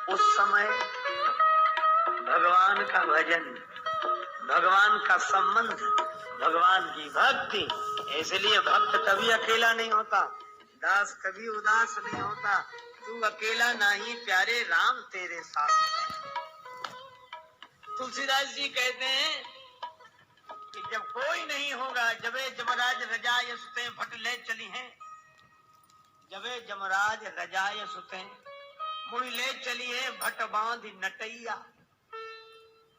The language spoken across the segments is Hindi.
उस समय भगवान का भजन, भगवान का संबंध, भगवान की भक्ति। इसलिए भक्त कभी अकेला नहीं होता, दास कभी उदास नहीं होता। तू अकेला नहीं प्यारे, राम तेरे साथ। तुलसीदास जी कहते हैं कि जब कोई नहीं होगा, जबे जमराज रजाय सुते भट ले चली हैं, जबे जमराज रजाय सुते मुड़ी ले चली है भट बांधी नटैया।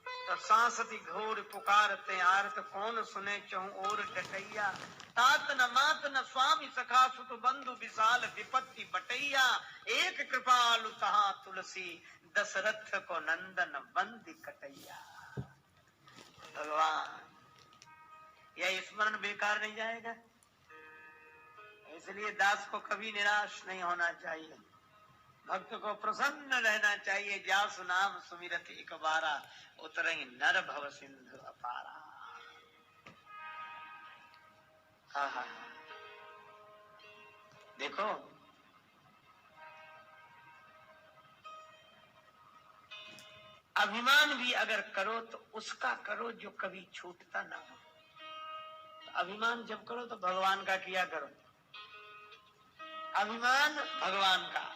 तो सांसती घोर पुकारते आरत, कौन सुने चहु और डटैया। तात न मात न स्वामी सखा सुत बंधु विशाल विपत्ति बटैया। एक कृपालु तहा तुलसी, दशरथ को नंदन बंदी कटैया। भगवान, यह स्मरण बेकार नहीं जाएगा। इसलिए दास को कभी निराश नहीं होना चाहिए, भक्त को प्रसन्न रहना चाहिए। जासु नाम सुमिरत एक बारा, उतरहि नर भव सिंधु अपारा। आहा, देखो अभिमान भी अगर करो तो उसका करो जो कभी छूटता ना हो। तो अभिमान जब करो तो भगवान का किया करो। अभिमान भगवान का।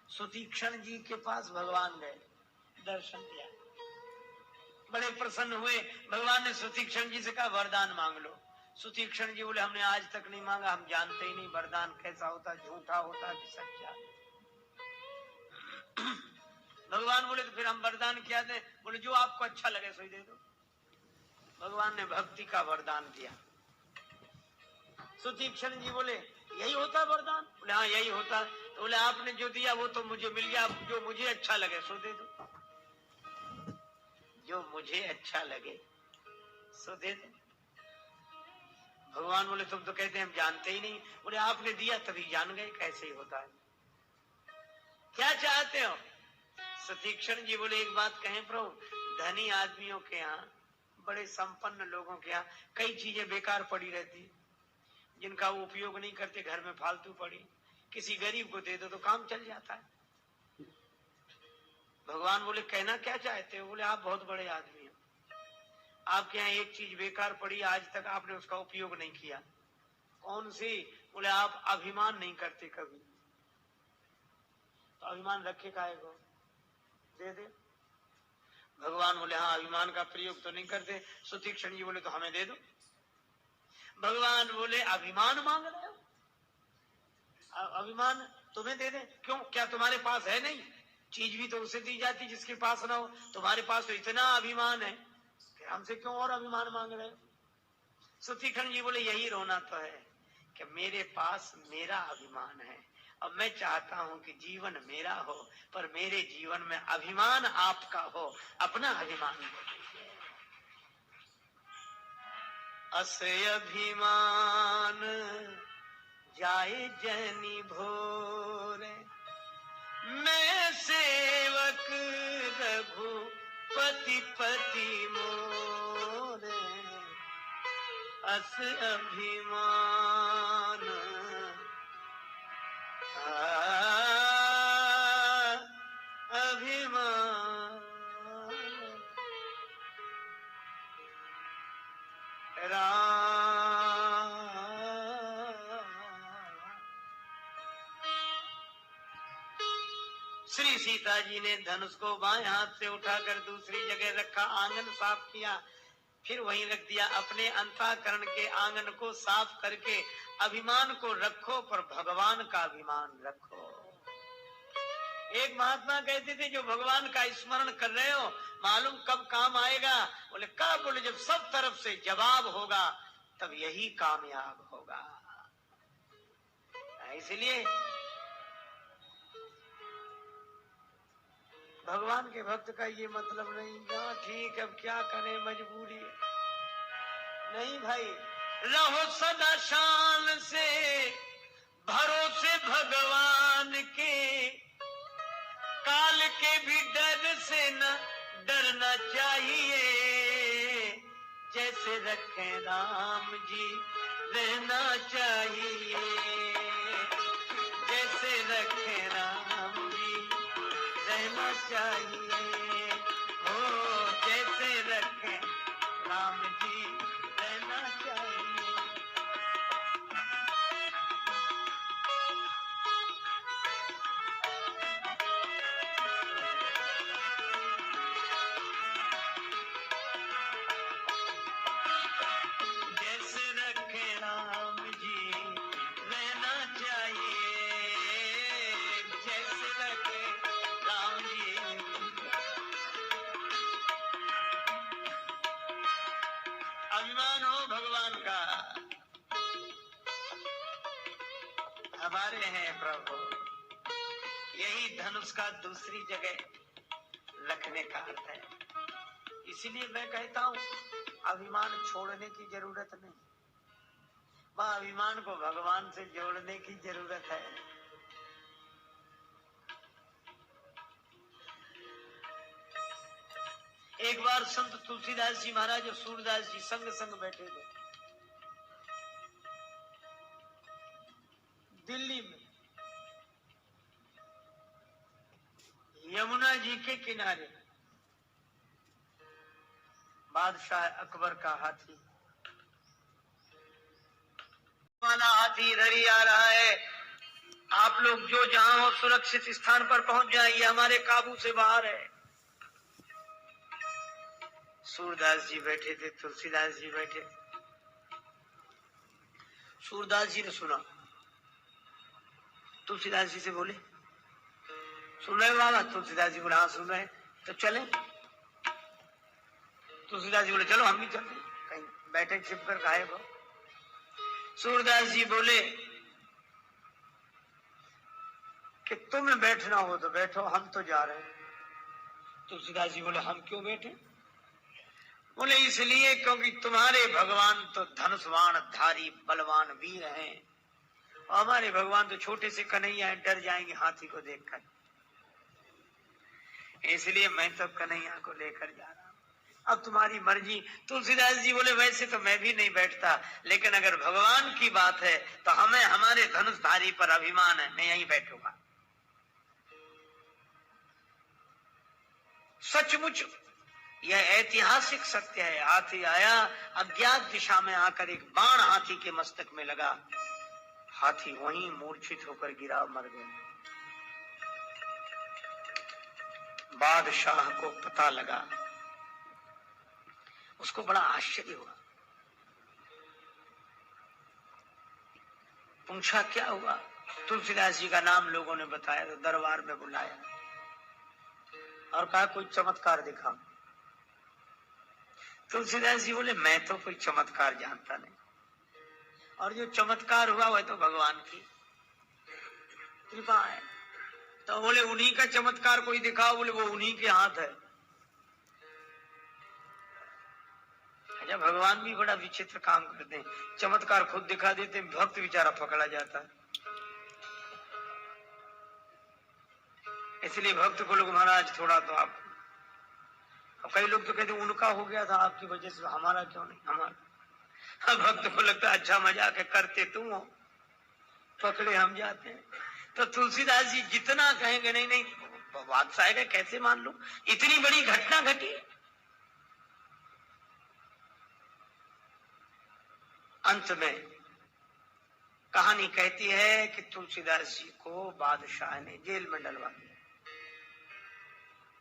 सुतीक्षण जी के पास भगवान गए, दर्शन किया, बड़े प्रसन्न हुए। भगवान ने सुतीक्षण जी से कहा वरदान मांग लो। सुतीक्षण जी बोले हमने आज तक नहीं मांगा, हम जानते ही नहीं वरदान कैसा होता, झूठा होता कि सच्चा। भगवान बोले तो फिर हम वरदान क्या दें? बोले जो आपको अच्छा लगे सो ही दे दो। भगवान ने भक्ति का वरदान दिया। सुतीक्षण जी बोले यही होता वरदान? बोले हाँ यही होता। तो बोले आपने जो दिया वो तो मुझे मिल गया, जो मुझे अच्छा लगे सो दे दो। जो मुझे अच्छा लगे सो दे दो। भगवान बोले तुम तो कहते हैं हम जानते ही नहीं। बोले आपने दिया तभी जान गए कैसे ही होता है। क्या चाहते हो? सुतीक्षण जी बोले एक बात कहें प्रभु, धनी आदमियों के यहाँ, बड़े संपन्न लोगों के यहाँ कई चीजें बेकार पड़ी रहती, जिनका वो उपयोग नहीं करते, घर में फालतू पड़ी, किसी गरीब को दे दो तो काम चल जाता है। भगवान बोले कहना क्या चाहते हो? बोले आप बहुत बड़े आदमी हो, आपके यहाँ एक चीज बेकार पड़ी, आज तक आपने उसका उपयोग नहीं किया। कौन सी? बोले आप अभिमान नहीं करते कभी। तो अभिमान रखे काहे को? दे दे। भगवान बोले हाँ अभिमान का प्रयोग तो नहीं करते। सुतीक्षण जी बोले तो हमें दे दो। भगवान बोले अभिमान मांग रहे हो? अभिमान तुम्हें दे दे? क्यों, क्या तुम्हारे पास है नहीं? चीज भी तो उसे दी जाती जिसके पास ना हो। तुम्हारे पास तो इतना अभिमान है, हमसे क्यों और अभिमान मांग रहे हो? सुतीक्षण जी बोले यही रोना तो है कि मेरे पास मेरा अभिमान है और मैं चाहता हूं कि जीवन मेरा हो, पर मेरे जीवन में अभिमान आपका हो, अपना अभिमान। असे अभिमान जाए जैनी भोरे, मैं सेवक रघुपति पति मोरे। अस अभिमान अभिमान श्री सीता जी ने धनुष को बाएं हाथ से उठाकर दूसरी जगह रखा, आंगन साफ किया, फिर वहीं रख दिया। अपने अंतःकरण के आंगन को साफ करके अभिमान को रखो, पर भगवान का अभिमान रखो। एक महात्मा कहते थे जो भगवान का स्मरण कर रहे हो मालूम कब काम आएगा? बोले कब? बोले जब सब तरफ से जवाब होगा तब यही कामयाब होगा। इसलिए भगवान के भक्त का ये मतलब नहीं ना ठीक अब क्या करें मजबूरी है, नहीं भाई, रहो सदा शान से भरोसे भगवान के, काल के भी डर से न डरना चाहिए, जैसे रखे राम जी रहना चाहिए, जैसे रखे राम जी रहना चाहिए, हो जैसे रखे राम जी रहना चाहिए। जैसे रखे राम जी रहना चाहिए, जैसे रखे राम जी। अभिमान हो भगवान का, हमारे हैं प्रभु। यही धनुष का दूसरी जगह रखने का अर्थ है। इसीलिए मैं कहता हूं अभिमान छोड़ने की जरूरत नहीं, वह अभिमान को भगवान से जोड़ने की जरूरत है। एक बार संत तुलसीदास जी महाराज और सूरदास जी संग संग बैठे थे दिल्ली में, यमुना जी के किनारे। बादशाह अकबर का हाथी, वाला हाथी रड़ी आ रहा है। आप लोग जो जहां हो सुरक्षित स्थान पर पहुंच जाइए, हमारे काबू से बाहर है। सूरदास जी बैठे थे, तुलसीदास जी बैठे। सूरदास जी ने सुना, तुलसीदास जी से बोले सुन रहे बाबा? तुलसीदास जी बोले हाँ सुन रहे। तो चले? तुलसीदास जी बोले चलो हम भी चलते। कहीं बैठे छिप कर गायब हो। सूरदास जी बोले कि तुम्हें बैठना हो तो बैठो, हम तो जा रहे हैं। तुलसीदास जी बोले हम क्यों बैठे? बोले इसलिए क्योंकि तुम्हारे भगवान तो धनुष्वाण धारी बलवान वीर हैं, और हमारे भगवान तो छोटे से कन्हैया हैं, डर जाएंगे हाथी को देखकर। इसलिए मैं तो कन्हैया को लेकर जा रहा हूं, अब तुम्हारी मर्जी। तुलसीदास जी बोले वैसे तो मैं भी नहीं बैठता, लेकिन अगर भगवान की बात है तो हमें हमारे धनुषधारी पर अभिमान है, मैं यहीं बैठूंगा। सचमुच यह ऐतिहासिक सत्य है। हाथी आया, अज्ञात दिशा में आकर एक बाण हाथी के मस्तक में लगा। हाथी वहीं मूर्छित होकर गिरा, मर गया। बादशाह को पता लगा, उसको बड़ा आश्चर्य हुआ। पूछा क्या हुआ? तुलसीदास जी का नाम लोगों ने बताया, तो दरबार में बुलाया और कहा कोई चमत्कार दिखा। तुलसीदास जी बोले मैं तो कोई चमत्कार जानता नहीं, और जो चमत्कार हुआ वह तो भगवान की कृपा है। तो बोले उन्हीं का चमत्कार कोई दिखाओ। बोले वो उन्हीं के हाथ है। अच्छा, भगवान भी बड़ा विचित्र काम करते हैं, चमत्कार खुद दिखा देते हैं, भक्त बेचारा पकड़ा जाता है। इसलिए भक्त को लोग महाराज थोड़ा तो आप, कई लोग तो कहते उनका हो गया था आपकी वजह से, हमारा क्यों नहीं? हमारा भक्त को लगता है अच्छा मजाक है, करते तुम हो, पकड़े हम जाते हैं। तो तुलसीदास जी जितना कहेंगे नहीं नहीं बादशाह का कैसे मान लो, इतनी बड़ी घटना घटी। अंत में कहानी कहती है कि तुलसीदास जी को बादशाह ने जेल में डलवा दिया,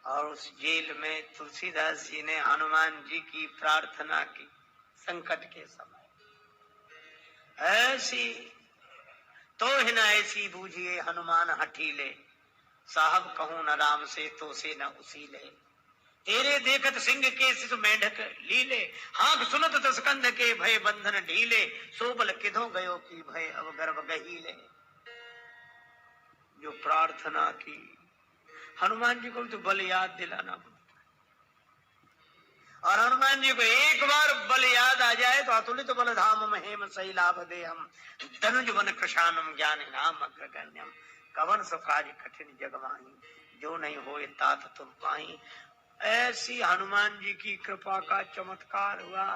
और उस जेल में तुलसीदास जी ने हनुमान जी की प्रार्थना की संकट के समय। ऐसी तो है न ऐसी बूझिए हनुमान हठीले, साहब कहूं न राम से तो से न उसी ले। तेरे देखत सिंह के शिशु मेंढक लीले, हाथ सुनत दसकंध के भय बंधन ढीले। सो बल किधो गयो की भय अब गर्भ गहीले। जो प्रार्थना की, हनुमान जी को तो बल याद दिलाना, और हनुमान जी को एक बार बल याद आ जाए तो अतुलित बल धाम महेम सही लाभ दे हम, धनुज वन कृशानम ज्ञान नाम अग्रगण्यम। कवन सो कार्य कठिन जग माही, जो नहीं होए तात तुम पाई। ऐसी हनुमान जी की कृपा का चमत्कार हुआ।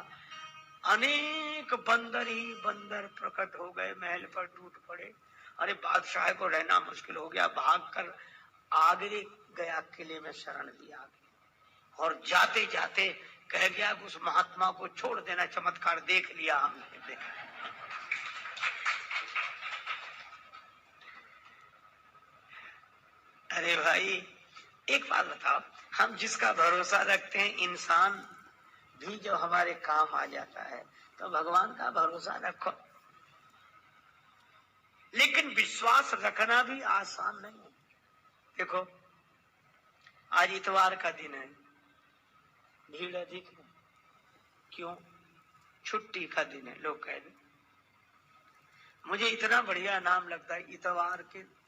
अनेक बंदर ही बंदर प्रकट हो गए, महल पर टूट पड़े। अरे बादशाह को रहना मुश्किल हो गया, भागकर आगे गया, किले में शरण लिया और जाते जाते कह गया कि उस महात्मा को छोड़ देना, चमत्कार देख लिया हमने। देखा अरे भाई एक बात बताओ, हम जिसका भरोसा रखते हैं इंसान भी जो हमारे काम आ जाता है, तो भगवान का भरोसा रखो। लेकिन विश्वास रखना भी आसान नहीं है। देखो आज इतवार का दिन है, भीड़ अधिक है। क्यों? छुट्टी का दिन है। लोग कह रहे मुझे इतना बढ़िया नाम लगता है इतवार के।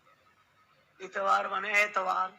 इतवार माने एतवार,